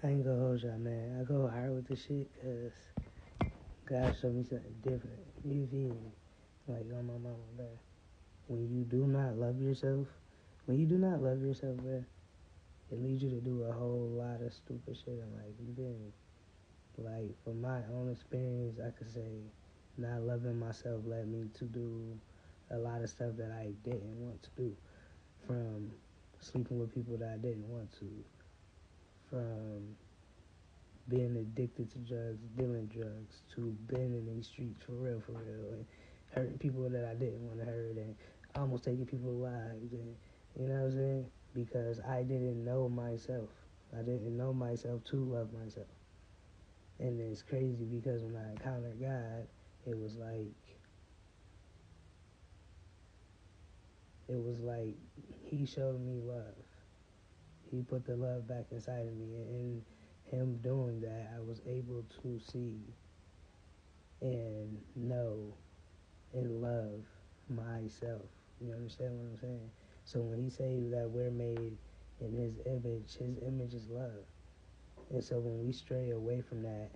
I ain't gonna hold y'all, man. I go hard with this shit because God showed me something different. You feel me? Like, on my mama, bro. When you do not love yourself, bro, it leads you to do a whole lot of stupid shit in life. You feel me? Like, from my own experience, I could say not loving myself led me to do a lot of stuff that I didn't want to do. From sleeping with people that I didn't want to, from being addicted to drugs, dealing drugs, to being in these streets for real, and hurting people that I didn't want to hurt, and almost taking people's lives, and you know what I'm saying? Because I didn't know myself. I didn't know myself to love myself. And it's crazy because when I encountered God, it was like it was like He showed me love. He put the love back inside of me, and in Him doing that, I was able to see and know and love myself. You understand what I'm saying? So when He says that we're made in His image is love. And so when we stray away from that,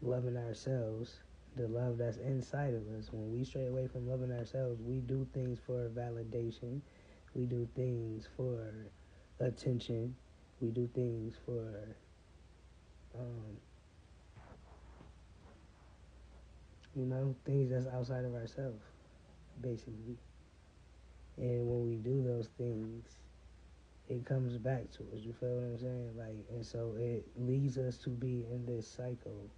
loving ourselves, the love that's inside of us, when we stray away from loving ourselves, we do things for validation. We do things for attention. We do things for, um, things that's outside of ourselves, basically. And when we do those things, it comes back to us. You feel what I'm saying? Like, and so it leads us to be in this cycle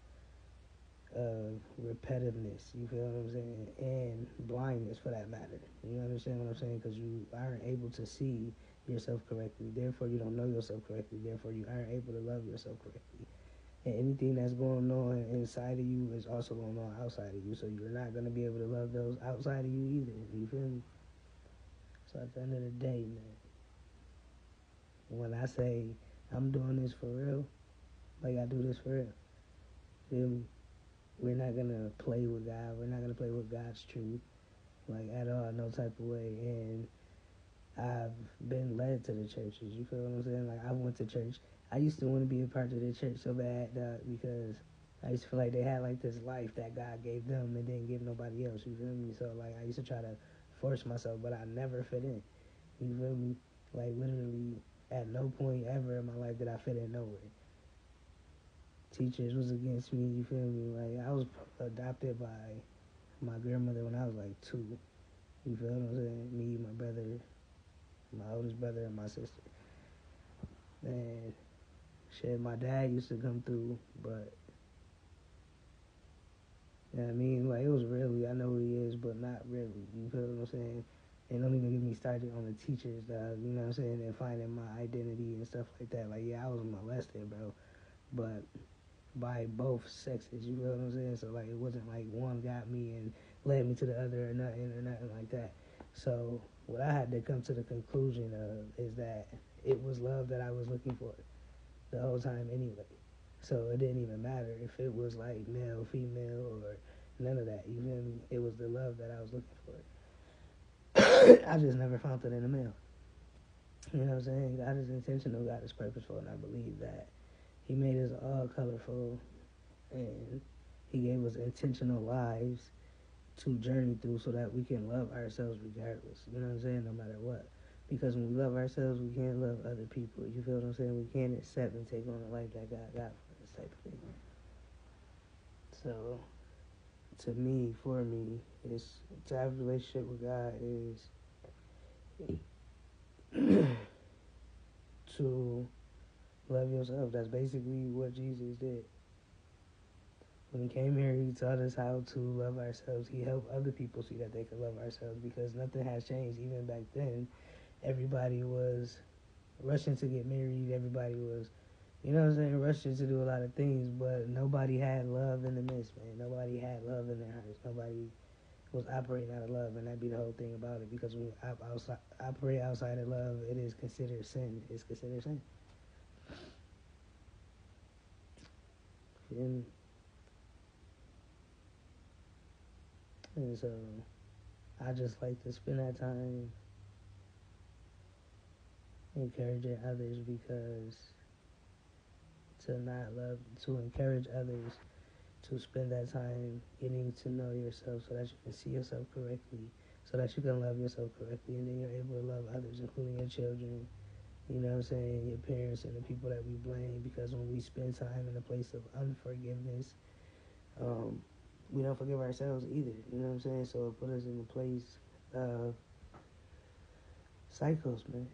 of repetitiveness. You feel what I'm saying? And blindness, for that matter. You understand what I'm saying? Because you aren't able to see yourself correctly. Therefore, you don't know yourself correctly. Therefore, you aren't able to love yourself correctly. And anything that's going on inside of you is also going on outside of you. So you're not going to be able to love those outside of you either. You feel me? So at the end of the day, man, when I say I'm doing this for real, like I do this for real, feel me? We're not gonna play with God. We're not gonna play with God's truth, like at all, no type of way. And I've been led to the churches. You feel what I'm saying? Like I went to church. I used to want to be a part of the church so bad, because I used to feel like they had like this life that God gave them and didn't give nobody else. You feel me? So like I used to try to force myself, but I never fit in. You feel me? Like literally, at no point ever in my life did I fit in nowhere. Teachers was against me. You feel me? Like I was adopted by my grandmother when I was like 2. You feel what I'm saying? Me, my brother, my oldest brother, and my sister. And shit, my dad used to come through, but you know what I mean? Like it was really, I know who he is, but not really. You feel what I'm saying? And don't even get me started on the teachers, you know what I'm saying, and finding my identity and stuff like that. Like, yeah, I was molested, bro, but by both sexes, you feel what I'm saying? So, like, it wasn't like one got me and led me to the other or nothing like that. So, what I had to come to the conclusion of is that it was love that I was looking for the whole time anyway. So, it didn't even matter if it was like male, female, or none of that. You feel me? It was the love that I was looking for. I just never found it in the male. You know what I'm saying? God is intentional, God is purposeful, and I believe that He made us all colorful and He gave us intentional lives to journey through so that we can love ourselves regardless. You know what I'm saying? No matter what. Because when we love ourselves, we can't love other people. You feel what I'm saying? We can't accept and take on the life that God got for us type of thing. So, to me, for me, it's to have a relationship with God is to love yourself. That's basically what Jesus did. When He came here, He taught us how to love ourselves. He helped other people see that they could love ourselves because nothing has changed. Even back then, everybody was rushing to get married. Everybody was, you know what I'm saying, rushing to do a lot of things, but nobody had love in the midst, man. Nobody had love in their hearts. Nobody was operating out of love, and that'd be the whole thing about it. Because when we operate outside of love, it is considered sin. It's considered sin. And so I just like to spend that time encouraging others because to not love, to encourage others to spend that time getting to know yourself so that you can see yourself correctly, so that you can love yourself correctly, and then you're able to love others, including your children, you know what I'm saying, your parents and the people that we blame, because when we spend time in a place of unforgiveness, we don't forgive ourselves either, you know what I'm saying, so it put us in a place of cycles, man.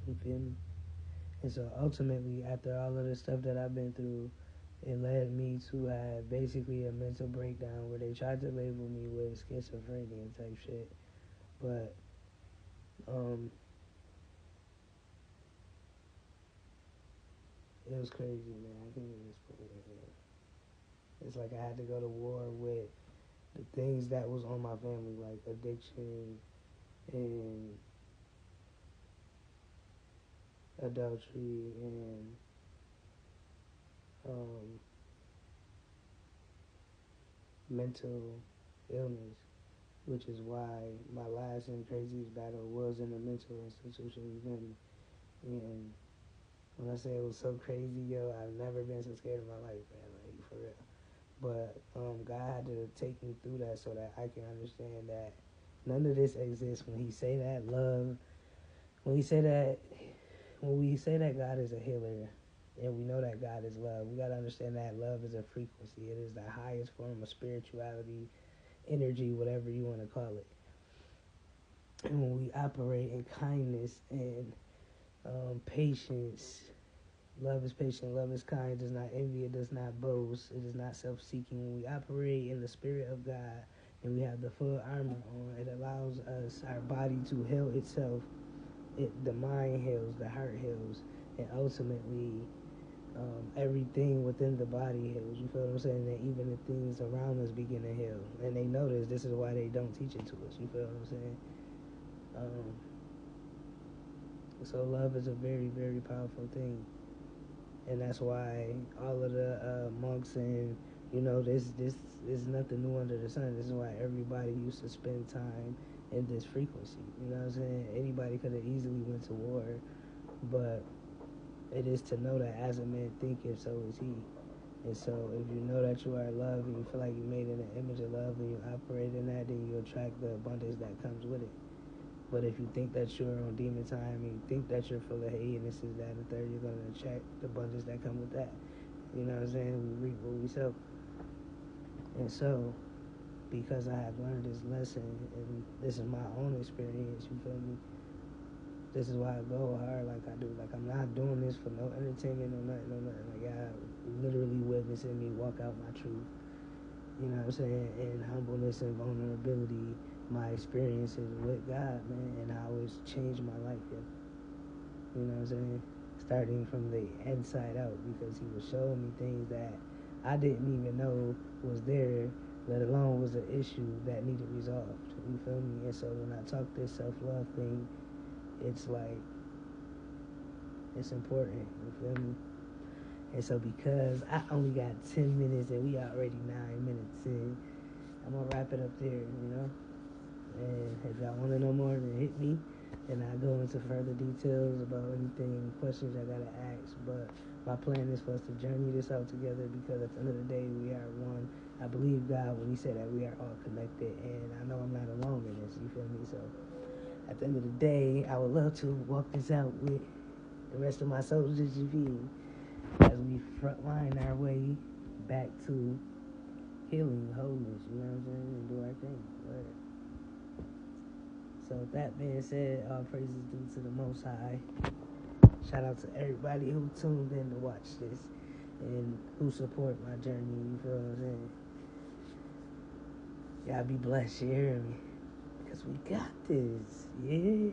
You feel me? And so ultimately, after all of the stuff that I've been through, it led me to have basically a mental breakdown where they tried to label me with schizophrenia type shit. But it was crazy, man. I can't even explain it, man. It's like I had to go to war with the things that was on my family, like addiction and adultery and mental illness, which is why my last and craziest battle was in a mental institution, you feel me? And when I say it was so crazy, yo, I've never been so scared in my life, man, like, for real. But God had to take me through that so that I can understand that none of this exists. When he say that love, when we say that, God is a healer, and we know that God is love, we gotta understand that love is a frequency. It is the highest form of spirituality, energy, whatever you want to call it. And when we operate in kindness and patience, love is patient, love is kind, does not envy, it does not boast, it is not self-seeking. When we operate in the Spirit of God and we have the full armor on, it allows us, our body to heal itself. The mind heals, the heart heals, and ultimately everything within the body heals. You feel what I'm saying? That even the things around us begin to heal. And they know this. This is why they don't teach it to us. You feel what I'm saying? So love is a very, very powerful thing. And that's why all of the monks and, this is nothing new under the sun. This is why everybody used to spend time in this frequency. You know what I'm saying? Anybody could have easily went to war, but it is to know that as a man thinketh, so is he. And so if you know that you are loved and you feel like you're made in the image of love and you operate in that, then you attract the abundance that comes with it. But if you think that you're on demon time and you think that you're full of hate and this is that and the third, you're going to attract the abundance that come with that. You know what I'm saying? We reap what we sow. And so, because I have learned this lesson, and this is my own experience, you feel me? This is why I go hard like I do. Like, I'm not doing this for no entertainment, no nothing. Like, God literally witnessing me walk out my truth. You know what I'm saying? And humbleness and vulnerability, my experiences with God, man, and how it's changed my life, yeah. You know what I'm saying? Starting from the inside out, because he was showing me things that I didn't even know was there, let alone was an issue that needed resolved. You feel me? And so when I talk this self-love thing, it's like, it's important. You feel me? And so because I only got 10 minutes and we already 9 minutes in, I'm going to wrap it up there, you know? And if y'all want to know more, then hit me. And I go into further details about anything, questions I got to ask. But my plan is for us to journey this out together, because at the end of the day, we are one. I believe God when he said that we are all connected. And I know I'm not alone in this, you feel me? So at the end of the day, I would love to walk this out with the rest of my soldiers, you feel me? As we frontline our way back to healing, wholeness, you know what I'm saying, and do our thing. But, so with that being said, all praises due to the Most High. Shout out to everybody who tuned in to watch this and who support my journey, you feel what I'm saying? Y'all be blessed, you hear me? Because we got this, yeah?